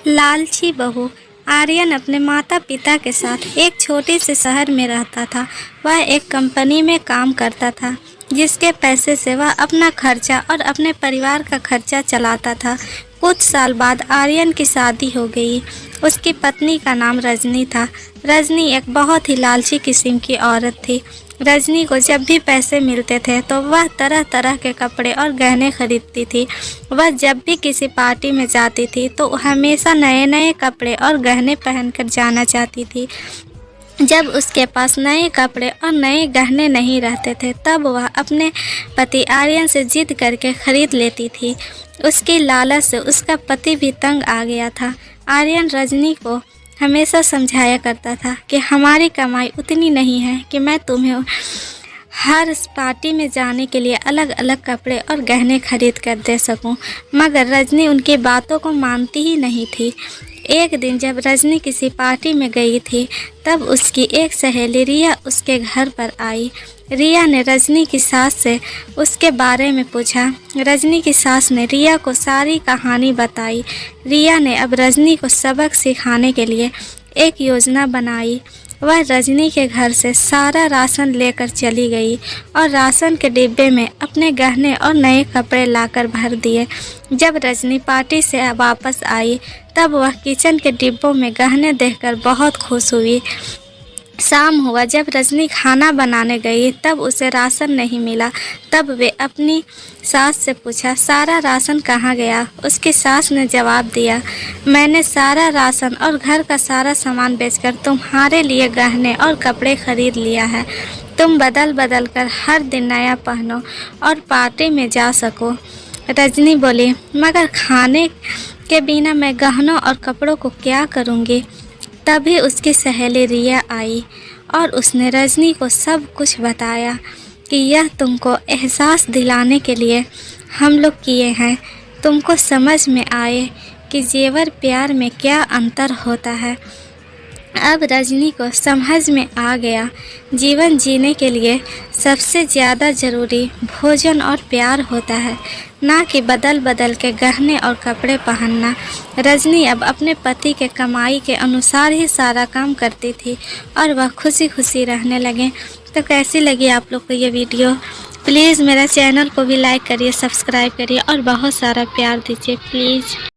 लालची बहू। आर्यन अपने माता पिता के साथ एक छोटे से शहर में रहता था। वह एक कंपनी में काम करता था जिसके पैसे से वह अपना खर्चा और अपने परिवार का खर्चा चलाता था। कुछ साल बाद आर्यन की शादी हो गई। उसकी पत्नी का नाम रजनी था। रजनी एक बहुत ही लालची किस्म की औरत थी। रजनी को जब भी पैसे मिलते थे तो वह तरह तरह के कपड़े और गहने खरीदती थी। वह जब भी किसी पार्टी में जाती थी तो हमेशा नए नए कपड़े और गहने पहनकर जाना चाहती थी। जब उसके पास नए कपड़े और नए गहने नहीं रहते थे तब वह अपने पति आर्यन से जिद करके खरीद लेती थी। उसकी लालच से उसका पति भी तंग आ गया था। आर्यन रजनी को हमेशा समझाया करता था कि हमारी कमाई उतनी नहीं है कि मैं तुम्हें हर पार्टी में जाने के लिए अलग अलग कपड़े और गहने खरीद कर दे सकूं, मगर रजनी उनकी बातों को मानती ही नहीं थी। एक दिन जब रजनी किसी पार्टी में गई थी तब उसकी एक सहेली रिया उसके घर पर आई। रिया ने रजनी की सास से उसके बारे में पूछा। रजनी की सास ने रिया को सारी कहानी बताई। रिया ने अब रजनी को सबक सिखाने के लिए एक योजना बनाई। वह रजनी के घर से सारा राशन लेकर चली गई और राशन के डिब्बे में अपने गहने और नए कपड़े लाकर भर दिए। जब रजनी पार्टी से वापस आई तब वह किचन के डिब्बों में गहने देखकर बहुत खुश हुई। शाम हुआ। जब रजनी खाना बनाने गई तब उसे राशन नहीं मिला। तब वे अपनी सास से पूछा, सारा राशन कहाँ गया? उसकी सास ने जवाब दिया, मैंने सारा राशन और घर का सारा सामान बेचकर तुम्हारे लिए गहने और कपड़े खरीद लिया है। तुम बदल बदल कर हर दिन नया पहनो और पार्टी में जा सको। रजनी बोली, मगर खाने के बिना मैं गहनों और कपड़ों को क्या करूँगी? तभी उसकी सहेली रिया आई और उसने रजनी को सब कुछ बताया कि यह तुमको एहसास दिलाने के लिए हम लोग किए हैं। तुमको समझ में आए कि जेवर प्यार में क्या अंतर होता है। अब रजनी को समझ में आ गया, जीवन जीने के लिए सबसे ज़्यादा ज़रूरी भोजन और प्यार होता है, ना कि बदल बदल के गहने और कपड़े पहनना। रजनी अब अपने पति के कमाई के अनुसार ही सारा काम करती थी और वह खुशी खुशी रहने लगे। तो कैसी लगी आप लोग को ये वीडियो? प्लीज़ मेरा चैनल को भी लाइक करिए, सब्सक्राइब करिए और बहुत सारा प्यार दीजिए प्लीज़।